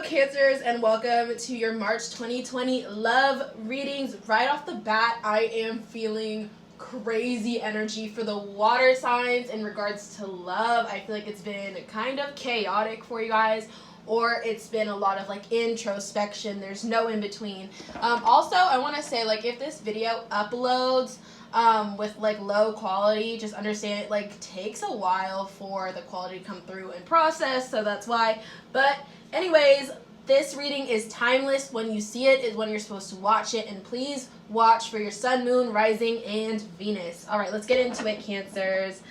Cancers, and welcome to your March 2020 love readings. Right off the bat, I am feeling crazy energy for the water signs in regards to love. I feel like it's been kind of chaotic for you guys, or it's been a lot of like introspection. There's no in between. Also, I want to say, like, if this video uploads with like low quality, just understand it like takes a while for the quality to come through and process, so that's why. But anyways, this reading is timeless. When you see it is when you're supposed to watch it, and please watch for your sun, moon, rising, and Venus. All right, let's get into it, Cancers.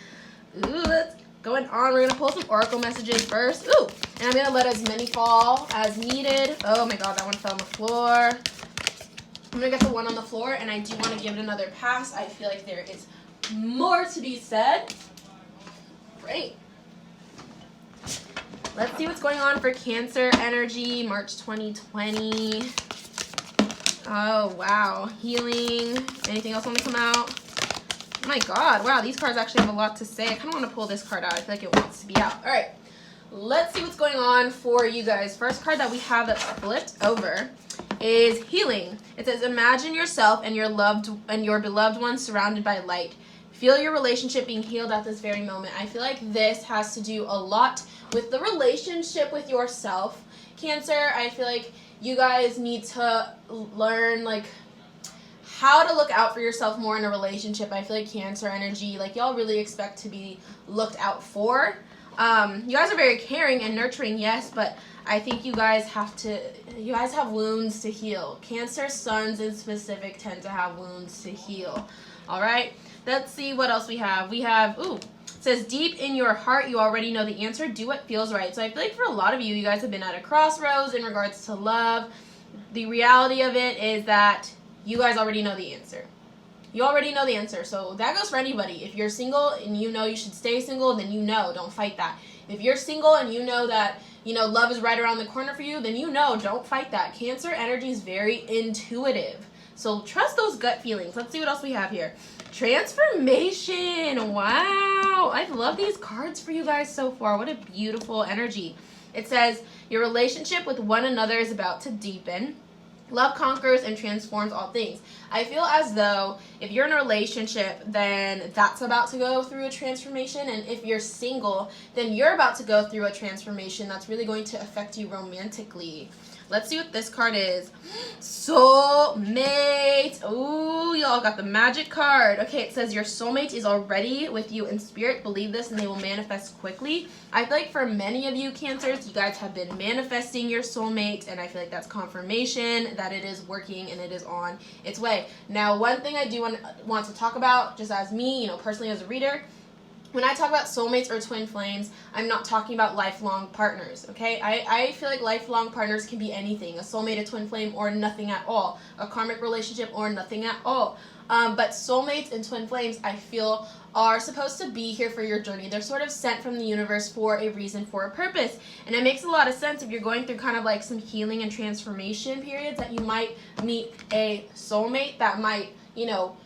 Ooh, what's going on? We're gonna pull some oracle messages first. Ooh, and I'm gonna let as many fall as needed. Oh my god, that one fell on the floor. I'm gonna get the one on the floor, and I do want to give it another pass. I feel like there is more to be said. Great. Let's see what's going on for Cancer energy, March 2020. Oh, wow. Healing. Anything else want to come out? Oh my god, wow, these cards actually have a lot to say. I kind of want to pull this card out. I feel like it wants to be out. All right, let's see what's going on for you guys. First card that we have that's flipped over is healing. It says, imagine yourself and your beloved one surrounded by light. Feel your relationship being healed at this very moment. I feel like this has to do a lot with the relationship with yourself, Cancer. I feel like you guys need to learn like how to look out for yourself more in a relationship. I feel like Cancer energy, like, y'all really expect to be looked out for. You guys are very caring and nurturing, yes, but I think you guys have wounds to heal. Cancer suns in specific tend to have wounds to heal. All right, let's see what else we have. We have, ooh, it says deep in your heart, you already know the answer. Do what feels right. So I feel like for a lot of you, you guys have been at a crossroads in regards to love. The reality of it is that you guys already know the answer. You already know the answer. So that goes for anybody. If you're single and you know you should stay single, then you know, don't fight that. If you're single and you know that, you know, love is right around the corner for you, then you know, don't fight that. Cancer energy is very intuitive. So trust those gut feelings. Let's see what else we have here. Transformation. Wow. I love these cards for you guys so far. What a beautiful energy. It says, your relationship with one another is about to deepen. Love conquers and transforms all things. I feel as though if you're in a relationship, then that's about to go through a transformation. And if you're single, then you're about to go through a transformation that's really going to affect you romantically. Let's see what this card is. Soulmate. Ooh, y'all got the magic card. Okay, it says your soulmate is already with you in spirit. Believe this and they will manifest quickly. I feel like for many of you Cancers, you guys have been manifesting your soulmate, and I feel like that's confirmation that it is working and it is on its way. Now, one thing I do want to talk about, just as me, you know, personally as a reader, when I talk about soulmates or twin flames, I'm not talking about lifelong partners, okay? I feel like lifelong partners can be anything. A soulmate, a twin flame, or nothing at all. A karmic relationship, or nothing at all. But soulmates and twin flames, I feel, are supposed to be here for your journey. They're sort of sent from the universe for a reason, for a purpose. And it makes a lot of sense if you're going through kind of like some healing and transformation periods that you might meet a soulmate that might, you know,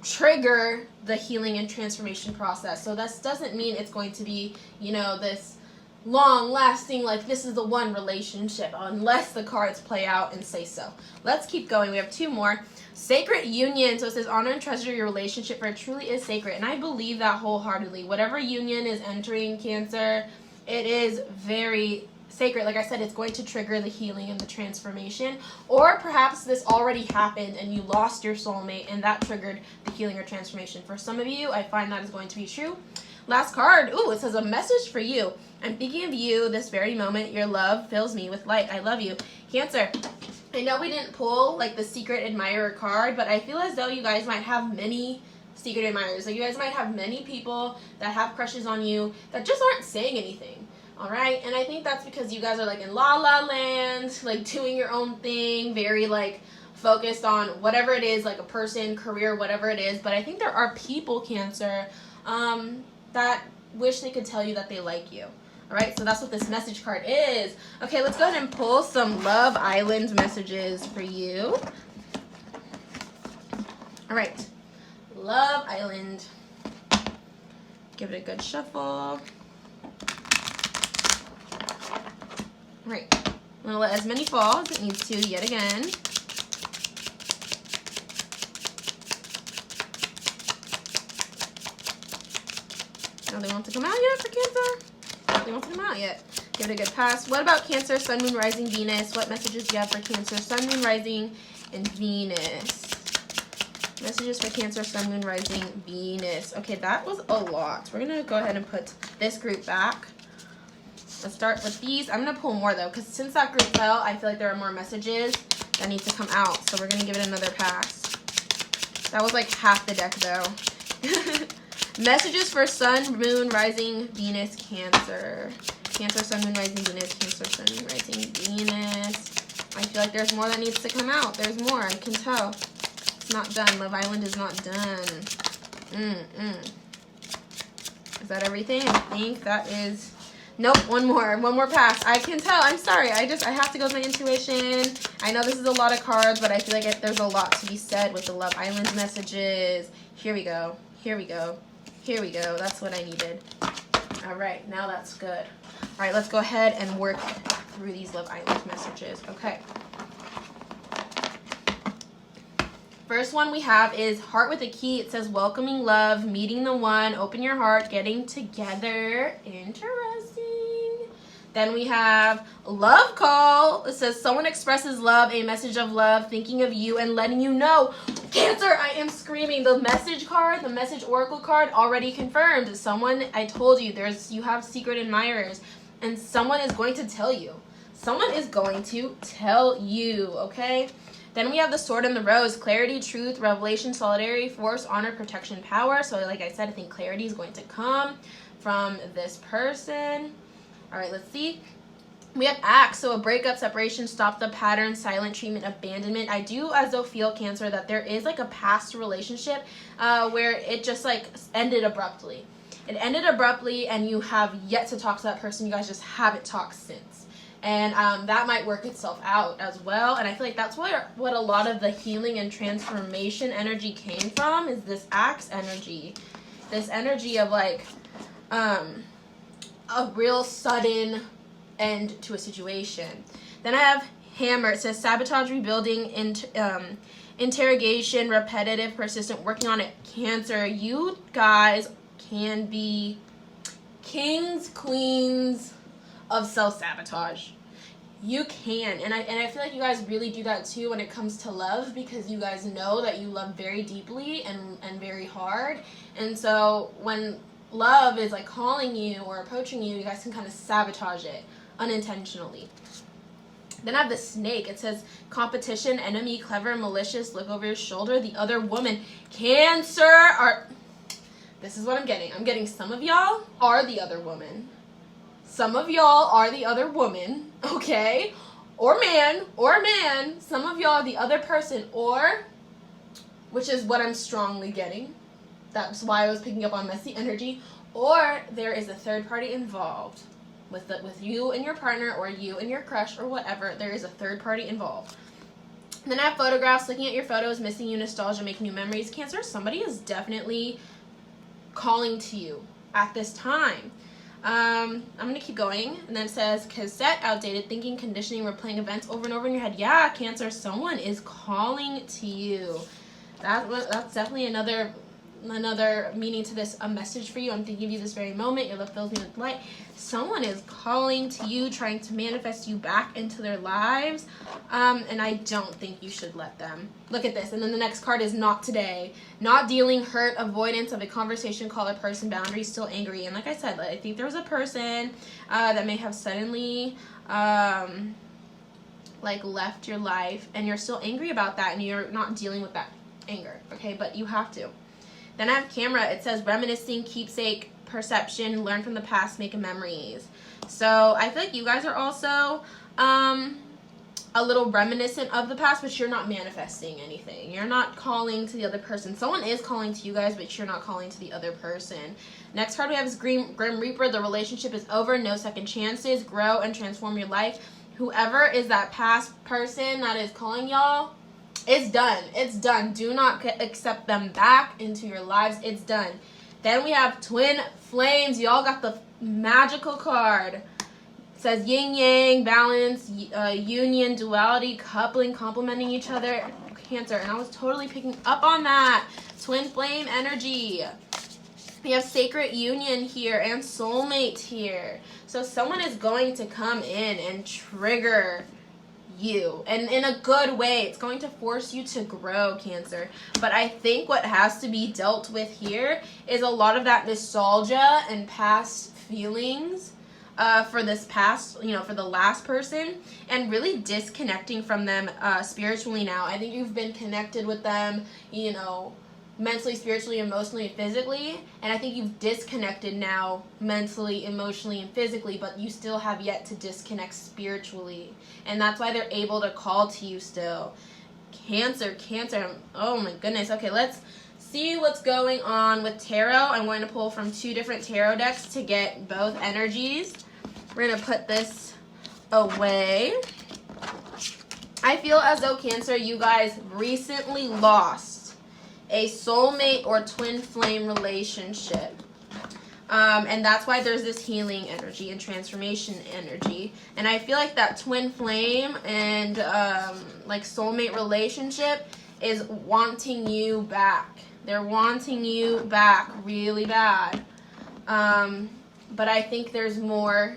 trigger the healing and transformation process. So this doesn't mean it's going to be, you know, this long lasting, like this is the one relationship, unless the cards play out and say so. Let's keep going. We have two more. Sacred union. So it says honor and treasure your relationship, for it truly is sacred. And I believe that wholeheartedly. Whatever union is entering, Cancer, it is very sacred. Like I said, it's going to trigger the healing and the transformation. Or perhaps this already happened and you lost your soulmate and that triggered the healing or transformation. For some of you, I find that is going to be true. Last card. Ooh, it says a message for you. I'm thinking of you this very moment. Your love fills me with light. I love you. Cancer, I know we didn't pull like the secret admirer card, but I feel as though you guys might have many secret admirers. Like you guys might have many people that have crushes on you that just aren't saying anything. All right, and I think that's because you guys are like in la la land, like doing your own thing, very like focused on whatever it is, like a person, career, whatever it is. But I think there are people, Cancer, that wish they could tell you that they like you. All right, so that's what this message card is. Okay, let's go ahead and pull some Love Island messages for you. All right, Love Island. Give it a good shuffle. Right. I'm gonna let as many fall as it needs to yet again. They want to come out yet for Cancer? They want to come out yet. Give it a good pass. What about Cancer, Sun, Moon, Rising, Venus? What messages do you have for Cancer, Sun, Moon, Rising, and Venus? Messages for Cancer, Sun, Moon, Rising, Venus. Okay, that was a lot. We're going to go ahead and put this group back. Let's start with these. I'm going to pull more, though, because since that group fell, I feel like there are more messages that need to come out. So we're going to give it another pass. That was like half the deck, though. Messages for Sun, Moon, Rising, Venus, Cancer. Cancer, Sun, Moon, Rising, Venus, Cancer, Sun, Moon, Rising, Venus. I feel like there's more that needs to come out. There's more. I can tell. It's not done. Love Island is not done. Is that everything? I think that is... Nope, one more pass. I can tell. I'm sorry. I have to go with my intuition. I know this is a lot of cards, but I feel like there's a lot to be said with the Love Island messages. Here we go. Here we go. Here we go. That's what I needed. All right, now that's good. All right, let's go ahead and work through these Love Island messages. Okay. First one we have is Heart with a Key. It says welcoming love, meeting the one, open your heart, getting together. Interesting. Then we have Love Call. It says someone expresses love, a message of love, thinking of you and letting you know. Cancer, I am screaming. The message card, the message oracle card already confirmed. Someone, I told you, you have secret admirers, and someone is going to tell you. Someone is going to tell you, okay? Then we have the Sword and the Rose, clarity, truth, revelation, solidarity, force, honor, protection, power. So like I said, I think clarity is going to come from this person. All right, let's see. We have Axe, so a breakup, separation, stop the pattern, silent treatment, abandonment. I do also feel, Cancer, that there is like a past relationship where it just like ended abruptly. It ended abruptly and you have yet to talk to that person. You guys just haven't talked since. And that might work itself out as well. And I feel like that's what a lot of the healing and transformation energy came from, is this Axe energy. This energy of like a real sudden end to a situation. Then I have Hammer. It says sabotage, rebuilding, interrogation, repetitive, persistent, working on it. Cancer, you guys can be kings, queens of self-sabotage. You can, and I feel like you guys really do that too when it comes to love, because you guys know that you love very deeply and very hard, and so when love is like calling you or approaching you, you guys can kind of sabotage it unintentionally. Then I have the Snake. It says competition, enemy, clever, malicious, look over your shoulder, the other woman. Cancer are... This is what I'm getting. I'm getting some of y'all are the other woman. Some of y'all are the other woman, okay? Or man. Some of y'all are the other person, or, which is what I'm strongly getting. That's why I was picking up on messy energy. Or there is a third party involved. With you and your partner, or you and your crush, or whatever, there is a third party involved. And then I have photographs, looking at your photos, missing you, nostalgia, making new memories. Cancer, somebody is definitely calling to you at this time. I'm going to keep going. And then it says cassette, outdated thinking, conditioning, replaying events over and over in your head. Yeah, Cancer, someone is calling to you. That's definitely another meaning to this, a message for you. I'm thinking of you this very moment. Your love fills me with light. Someone is calling to you, trying to manifest you back into their lives, and I don't think you should let them. Look at this. And then the next card is not today. Not dealing, hurt, avoidance of a conversation, call a person, boundaries, still angry. And like I said, I think there was a person that may have suddenly like left your life, and you're still angry about that, and you're not dealing with that anger, okay? But you have to. Then I have Camera. It says reminiscing, keepsake, perception, learn from the past, make memories. So I feel like you guys are also a little reminiscent of the past, but you're not manifesting anything. You're not calling to the other person. Someone is calling to you guys, but you're not calling to the other person. Next card we have is Grim Reaper. The relationship is over. No second chances. Grow and transform your life. Whoever is that past person that is calling y'all, it's done. It's done. Do not accept them back into your lives. It's done. Then we have Twin Flames. Y'all got the magical card. It says yin yang, balance, union, duality, coupling, complementing each other. Cancer, and I was totally picking up on that. Twin flame energy. We have sacred union here and soulmate here. So someone is going to come in and trigger you, and in a good way. It's going to force you to grow, Cancer. But I think what has to be dealt with here is a lot of that nostalgia and past feelings for this past, for the last person, and really disconnecting from them spiritually now. I think you've been connected with them, mentally, spiritually, emotionally, and physically, and I think you've disconnected now mentally, emotionally, and physically, but you still have yet to disconnect spiritually, and that's why they're able to call to you still. Cancer, oh my goodness. Okay, let's see what's going on with tarot. I'm going to pull from 2 different tarot decks to get both energies. We're going to put this away. I feel as though, Cancer, you guys recently lost a soulmate or twin flame relationship. And that's why there's this healing energy and transformation energy. And I feel like that twin flame and like soulmate relationship is wanting you back. They're wanting you back really bad. But I think there's more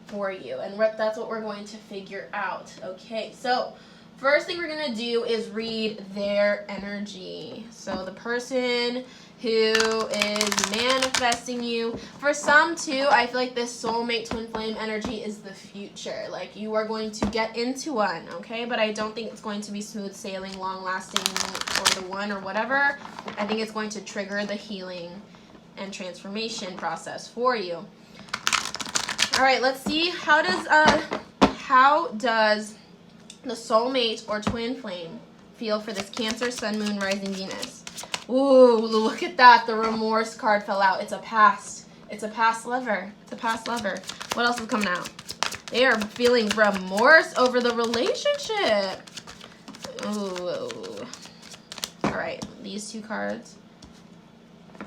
for you, and that's what we're going to figure out. Okay, so first thing we're going to do is read their energy. So the person who is manifesting you, for some too, I feel like this soulmate twin flame energy is the future. Like, you are going to get into one, okay? But I don't think it's going to be smooth sailing, long lasting, or the one or whatever. I think it's going to trigger the healing and transformation process for you. All right, let's see, how does the soulmate or twin flame feel for this Cancer, Sun, Moon, Rising, Venus? Ooh, look at that. The remorse card fell out. It's a past. It's a past lover. It's a past lover. What else is coming out? They are feeling remorse over the relationship. Ooh. All right, these 2 cards. I'm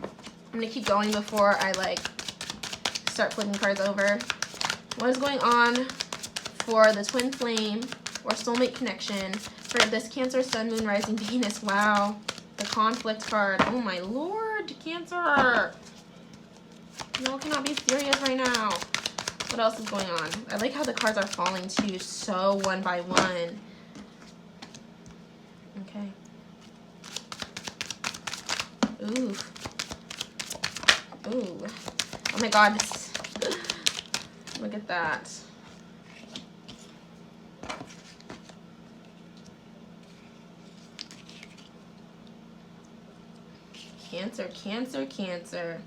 going to keep going before I, start flipping cards over. What is going on for the twin flame or soulmate connection for this Cancer, Sun, Moon, Rising, Venus? Wow. The conflict card. Oh my lord, Cancer. Y'all cannot be serious right now. What else is going on? I like how the cards are falling too, so one by one. Okay. Ooh. Ooh. Oh my god. Look at that. Cancer, Cancer, Cancer.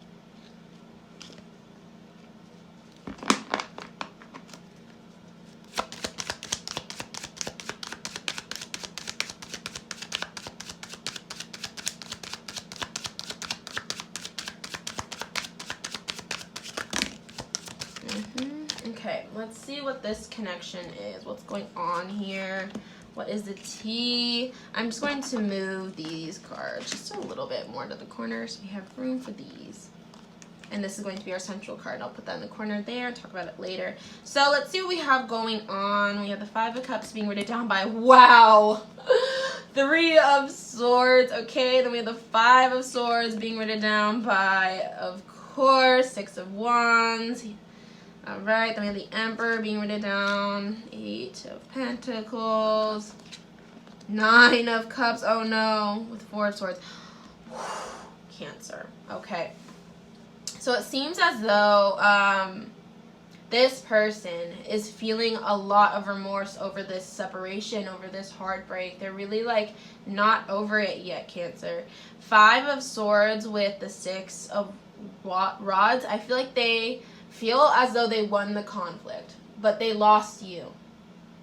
Okay, let's see what this connection is. What's going on here? What is the tea? I'm just going to move these cards just a little bit more to the corner so we have room for these. And this is going to be our central card. I'll put that in the corner there and talk about it later. So let's see what we have going on. We have the 5 of Cups being written down by, wow, 3 of Swords. Okay, then we have the 5 of Swords being written down by, of course, 6 of Wands. Alright, then we have the Emperor being written down, 8 of Pentacles, 9 of Cups, oh no, with 4 of Swords. Cancer. Okay. So it seems as though this person is feeling a lot of remorse over this separation, over this heartbreak. They're really not over it yet, Cancer. 5 of Swords with the 6 of Rods. I feel like they feel as though they won the conflict, but they lost you.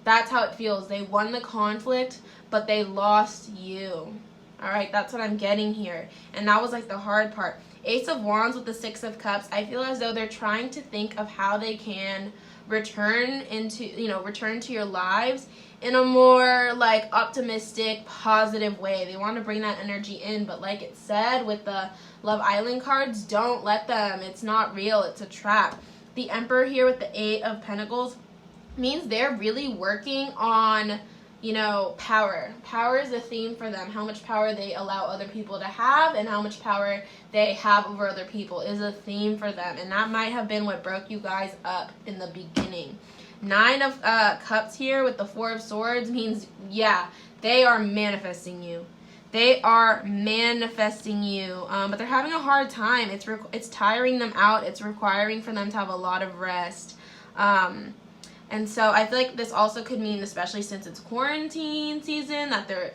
That's how it feels. They won the conflict, but they lost you. Alright, that's what I'm getting here. And that was the hard part. Ace of Wands with the 6 of Cups. I feel as though they're trying to think of how they can return to your lives in a more optimistic, positive way. They want to bring that energy in, but like it said with the Love Island cards, don't let them. It's not real. It's a trap. the Emperor here with the 8 of Pentacles means they're really working on, you know, power. Power is a theme for them. How much power they allow other people to have and how much power they have over other people is a theme for them. And that might have been what broke you guys up in the beginning. 9 of Cups here with the 4 of Swords means, yeah, they are manifesting you. They are manifesting you, but they're having a hard time. It's tiring them out. It's requiring for them to have a lot of rest. And so I feel like this also could mean, especially since it's quarantine season, that they're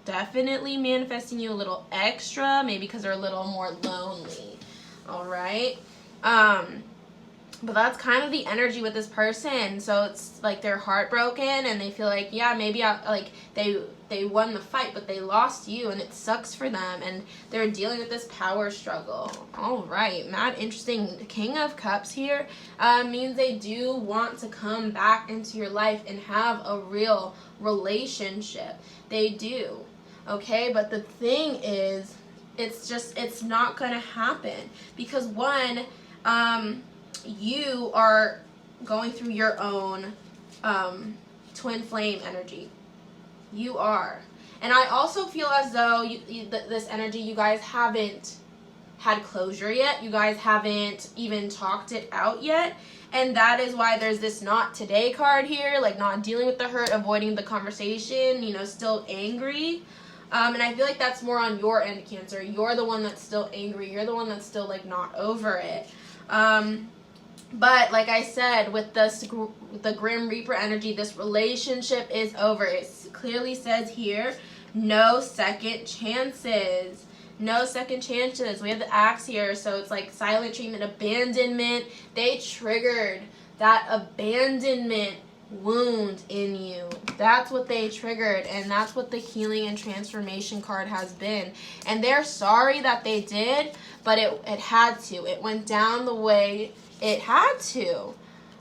definitely manifesting you a little extra, maybe because they're a little more lonely. All right. But that's kind of the energy with this person. So it's like they're heartbroken and they feel like, yeah, maybe they won the fight, but they lost you and it sucks for them. And they're dealing with this power struggle. All right, mad interesting. King of Cups here means they do want to come back into your life and have a real relationship. They do. Okay, but the thing is, it's not going to happen because one, you are going through your own twin flame energy. You are. And I also feel as though this energy, you guys haven't had closure yet. You guys haven't even talked it out yet. And that is why there's this not today card here, like not dealing with the hurt, avoiding the conversation, you know, still angry. And I feel like that's more on your end, Cancer. You're the one that's still angry. You're the one that's still like not over it. But like I said, with the Grim Reaper energy, this relationship is over. It clearly says here, no second chances. No second chances. We have the Axe here, so it's like silent treatment, abandonment. They triggered that abandonment wound in you. That's what they triggered, and that's what the healing and transformation card has been. And they're sorry that they did, but it had to. It went down the way it had to.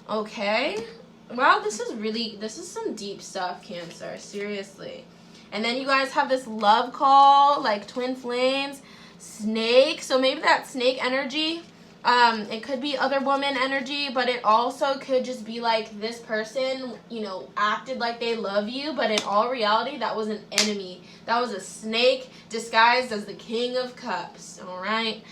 Okay? Wow, this is some deep stuff, Cancer. Seriously. And then you guys have this love call, like twin flames, snake. So maybe that snake energy, it could be other woman energy, but it also could just be like this person, you know, acted like they love you, but in all reality, that was an enemy. That was a snake disguised as the King of Cups. All right.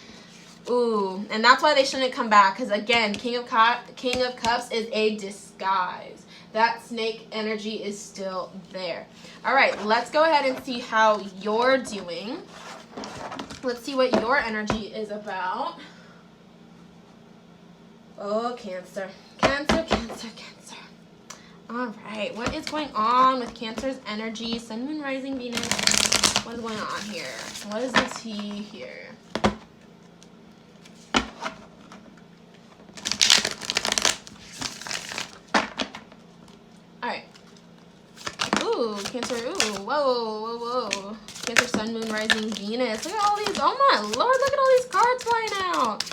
Ooh, and that's why they shouldn't come back, because again, King of Cups is a disguise. That snake energy is still there. All right, let's go ahead and see how you're doing. Let's see what your energy is about. Oh, Cancer. Cancer, Cancer, Cancer. All right, what is going on with Cancer's energy? Sun, Moon, Rising, Venus. What is going on here? What is the tea here? All right. Ooh, Cancer. Ooh, whoa, whoa, whoa. Cancer, Sun, Moon, Rising, Venus. Look at all these. Oh my Lord, look at all these cards flying out.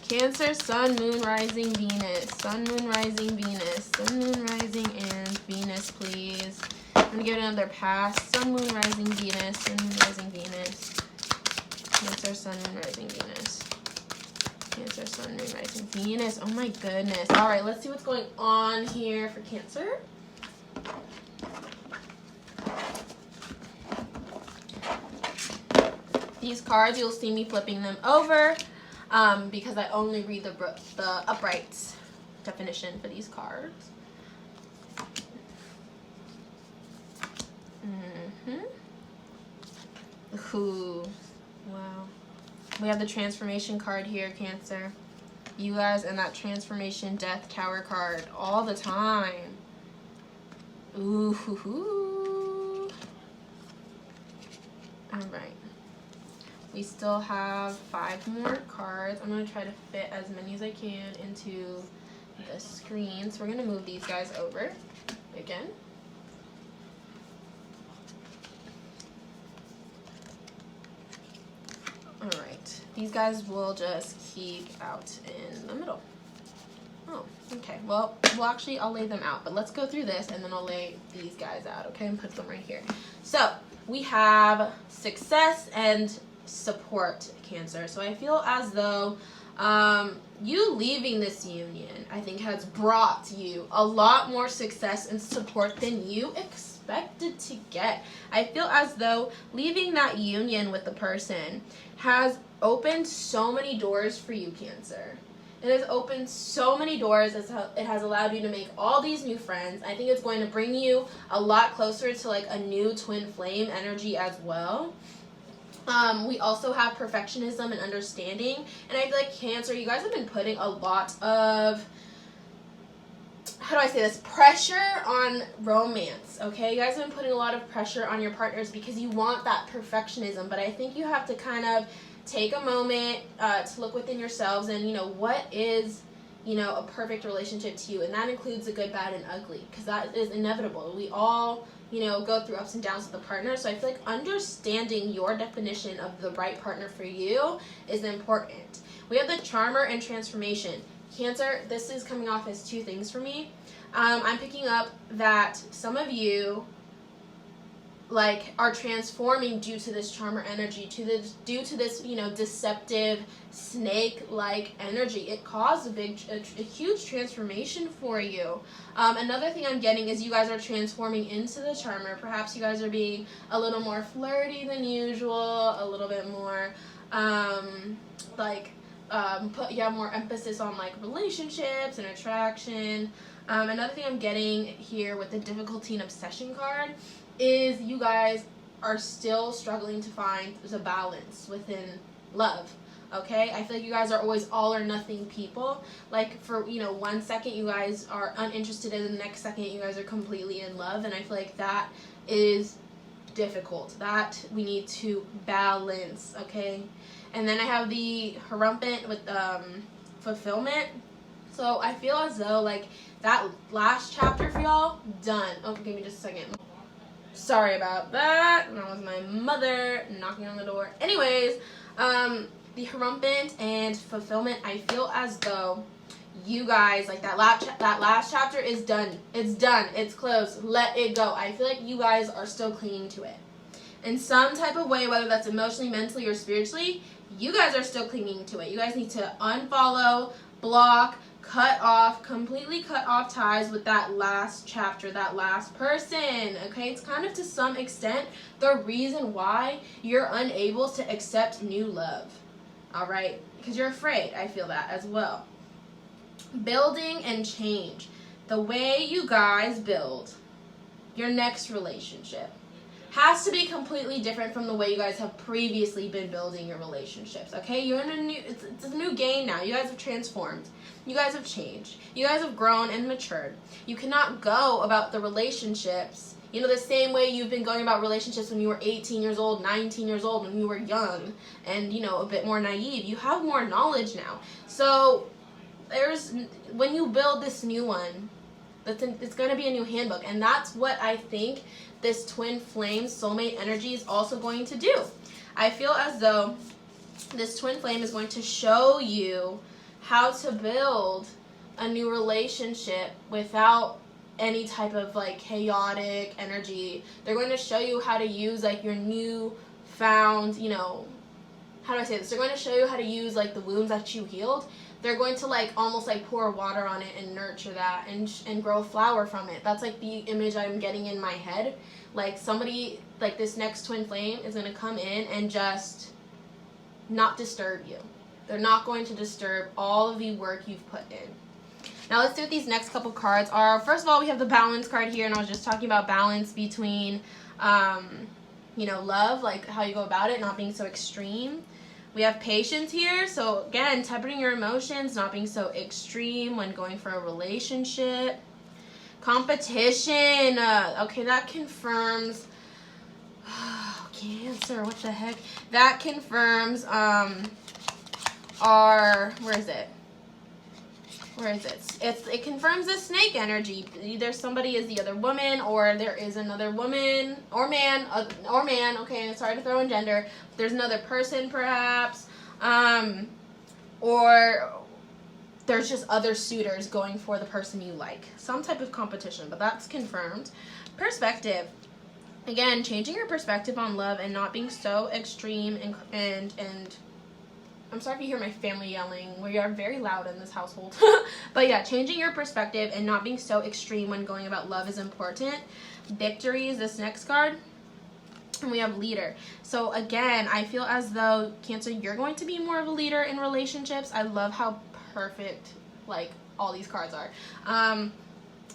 Cancer, Sun, Moon, Rising, Venus. Sun, Moon, Rising, Venus. Sun, Moon, Rising, and Venus, please. I'm gonna give it another pass. Sun, Moon, Rising, Venus. Sun, Moon, Rising, Venus. Cancer, Sun, Moon, Rising, Venus. Cancer, Sun, Moon, Rising, Venus. Oh my goodness. All right, let's see what's going on here for Cancer. These cards, you'll see me flipping them over because I only read the upright definition for these cards. Ooh, wow. We have the transformation card here, Cancer. You guys and that transformation death tower card all the time. Ooh, hoo, hoo. All right. We still have 5 more cards. I'm going to try to fit as many as I can into the screen. So we're going to move these guys over again. All right. These guys will just keep out in the middle. Oh, okay. Well, I'll lay them out. But let's go through this, and then I'll lay these guys out, okay, and put them right here. So we have success and support, Cancer. So I feel as though You leaving this union, I think, has brought you a lot more success and support than you expected to get. I feel as though leaving that union with the person has opened so many doors for you, Cancer. It has opened so many doors. It has allowed you to make all these new friends. I think it's going to bring you a lot closer to like a new twin flame energy as well. We also have perfectionism and understanding. And I feel like Cancer, you guys have been putting a lot of, how do I say this, pressure on romance, okay? You guys have been putting a lot of pressure on your partners because you want that perfectionism. But I think you have to kind of take a moment to look within yourselves and, you know, what is, you know, a perfect relationship to you. And that includes the good, bad, and ugly, because that is inevitable. We all, you know, go through ups and downs with a partner. So I feel like understanding your definition of the right partner for you is important. We have the charmer and transformation. Cancer, this is coming off as two things for me. I'm picking up that some of you like are transforming due to this charmer energy, due to this, you know, deceptive snake-like energy. It caused a huge transformation for you. Another thing I'm getting is you guys are transforming into the charmer. Perhaps you guys are being a little more flirty than usual, a little bit more you have more emphasis on like relationships and attraction. Another thing I'm getting here with the difficulty and obsession card is you guys are still struggling to find the balance within love, okay? I feel like you guys are always all or nothing people. Like for, you know, 1 second you guys are uninterested, and the next second you guys are completely in love, and I feel like that is difficult. That we need to balance, okay? And then I have the Hierophant with fulfillment. So I feel as though like that last chapter for y'all, done. Oh, give me just a second. Sorry about that. That was my mother knocking on the door. Anyways, the Hierophant and fulfillment, I feel as though you guys, like that last chapter is done. It's done. It's closed. Let it go. I feel like you guys are still clinging to it. In some type of way, whether that's emotionally, mentally, or spiritually, you guys are still clinging to it. You guys need to unfollow, block, completely cut off ties with that last chapter, that last person, okay? It's kind of to some extent the reason why you're unable to accept new love, all right? Because you're afraid. I feel that as well. Building and change. The way you guys build your next relationship has to be completely different from the way you guys have previously been building your relationships, okay? You're in a new, it's a new game now. You guys have transformed. You guys have changed. You guys have grown and matured. You cannot go about the relationships, you know, the same way you've been going about relationships when you were 18 years old, 19 years old, when you were young and, you know, a bit more naive. You have more knowledge now. So when you build this new one, it's going to be a new handbook. And that's what I think this twin flame soulmate energy is also going to do. I feel as though this twin flame is going to show you how to build a new relationship without any type of like chaotic energy. They're going to show you how to use like your new found, you know, how do I say this? They're going to show you how to use like the wounds that you healed. They're going to like almost like pour water on it and nurture that and grow a flower from it. That's like the image I'm getting in my head. Like somebody, like this next twin flame is going to come in and just not disturb you. They're not going to disturb all of the work you've put in. Now let's see what these next couple cards are. First of all, we have the balance card here, and I was just talking about balance between, you know, love, like how you go about it, not being so extreme. We have patience here, so again, tempering your emotions, not being so extreme when going for a relationship. Competition, okay, that confirms, Cancer, what the heck? That confirms, where is it? It confirms the snake energy. Either somebody is the other woman, or there is another woman, or man, okay, sorry to throw in gender. There's another person, perhaps, or there's just other suitors going for the person you like. Some type of competition, but that's confirmed. Perspective. Again, changing your perspective on love and not being so extreme and I'm sorry if you hear my family yelling. We are very loud in this household. But yeah, changing your perspective and not being so extreme when going about love is important. Victory is this next card. And we have leader. So again, I feel as though, Cancer, you're going to be more of a leader in relationships. I love how perfect, like, all these cards are.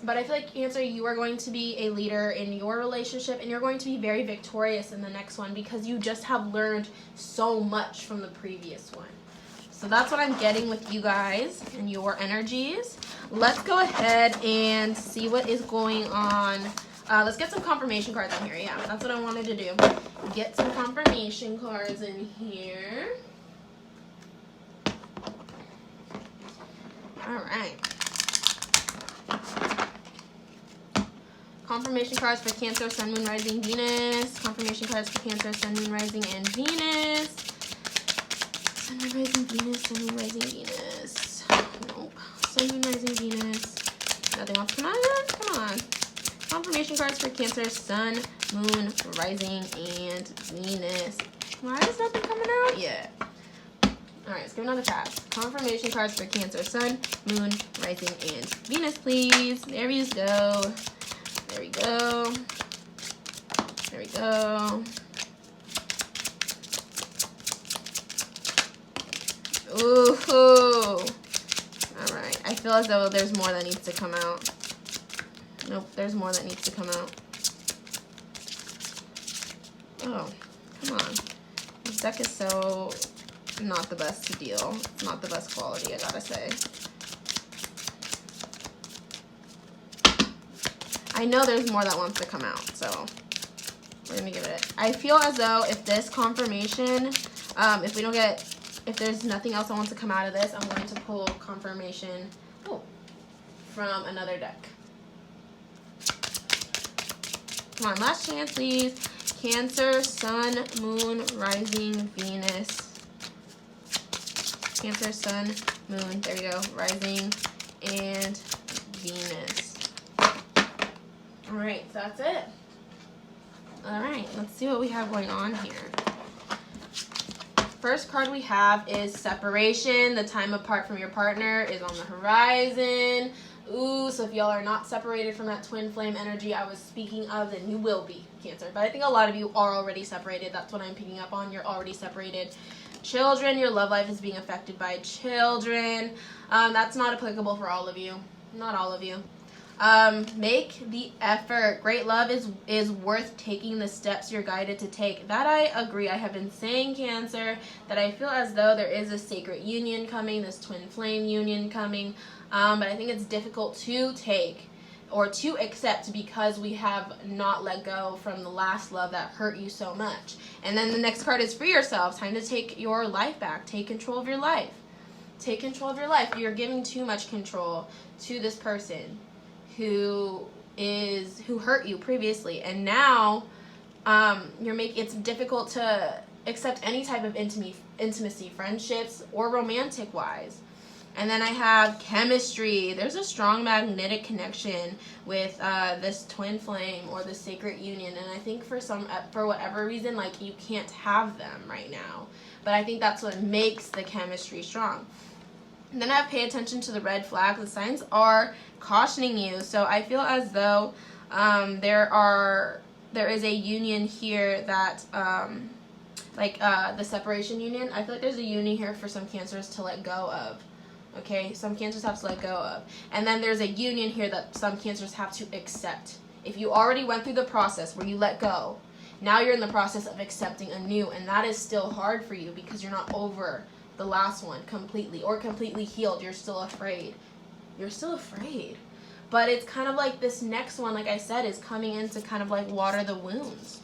But I feel like, Cancer, you are going to be a leader in your relationship, and you're going to be very victorious in the next one because you just have learned so much from the previous one. So that's what I'm getting with you guys and your energies. Let's go ahead and see what is going on. Let's get some confirmation cards in here. Yeah, that's what I wanted to do. Get some confirmation cards in here. All right. Confirmation cards for Cancer, Sun, Moon, Rising, Venus. Confirmation cards for Cancer, Sun, Moon, Rising, and Venus. Sun, Moon, Rising, Venus. Sun, Moon, Rising, Venus. Nope. Sun, Moon, Rising, Venus. Nothing else. Come on, come on. Confirmation cards for Cancer, Sun, Moon, Rising, and Venus. Why is nothing coming out yet? Alright, let's give another pass. Confirmation cards for Cancer, Sun, Moon, Rising, and Venus, please. There we go. There we go. There we go. Ooh. Alright, I feel as though there's more that needs to come out. Nope, there's more that needs to come out. Oh, come on. This deck is so not the best to deal. It's not the best quality, I gotta say. I know there's more that wants to come out, so we're gonna give it. I feel as though if this confirmation, if there's nothing else that wants to come out of this, I'm going to pull confirmation from another deck. Come on, last chance, please. Cancer, Sun, Moon, Rising, Venus. Cancer, Sun, Moon, there we go, Rising, and Venus. All right, so that's it. All right, let's see what we have going on here. First card we have is separation. The time apart from your partner is on the horizon. Ooh, so if y'all are not separated from that twin flame energy I was speaking of, then you will be, Cancer. But I think a lot of you are already separated. That's what I'm picking up on. You're already separated. Children, your love life is being affected by children. That's not applicable for all of you. Not all of you. Make the effort. Great love is worth taking the steps you're guided to take. That I agree. I have been saying, Cancer, that I feel as though there is a sacred union coming, this twin flame union coming. But I think it's difficult to take or to accept because we have not let go from the last love that hurt you so much. And then the next card is free yourself. Time to take your life back. Take control of your life. Take control of your life. You're giving too much control to this person who hurt you previously, and now it's difficult to accept any type of intimacy, friendships or romantic wise. And then I have chemistry. There's a strong magnetic connection with this twin flame or the sacred union, and I think for whatever reason, like, you can't have them right now, but I think that's what makes the chemistry strong. And then I have pay attention to the red flag. The signs are cautioning you. So I feel as though there is a union here that the separation union. I feel like there's a union here for some Cancers to let go of. Okay, some Cancers have to let go of. And then there's a union here that some Cancers have to accept. If you already went through the process where you let go, now you're in the process of accepting anew, and that is still hard for you because you're not over the last one completely or completely healed. You're still afraid. You're still afraid. But it's kind of like this next one, like I said, is coming in to kind of like water the wounds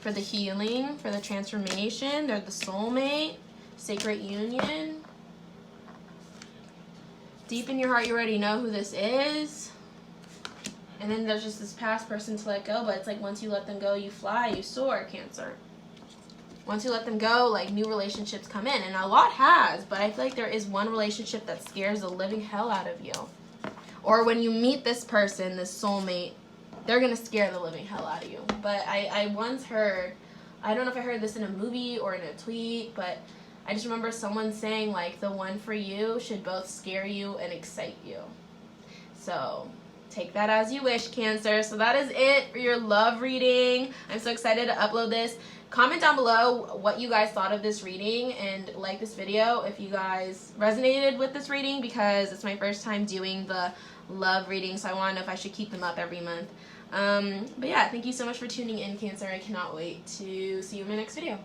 for the healing, for the transformation. They're the soulmate, sacred union. Deep in your heart, you already know who this is. And then there's just this past person to let go, but it's like once you let them go, you fly, you soar, Cancer. Once you let them go, like, new relationships come in. And a lot has, but I feel like there is one relationship that scares the living hell out of you. Or when you meet this person, this soulmate, they're going to scare the living hell out of you. But I once heard, I don't know if I heard this in a movie or in a tweet, but I just remember someone saying, like, the one for you should both scare you and excite you. So take that as you wish, Cancer. So that is it for your love reading. I'm so excited to upload this. Comment down below what you guys thought of this reading, and like this video if you guys resonated with this reading, because it's my first time doing the love reading, so I want to know if I should keep them up every month. But yeah, thank you so much for tuning in, Cancer. I cannot wait to see you in my next video.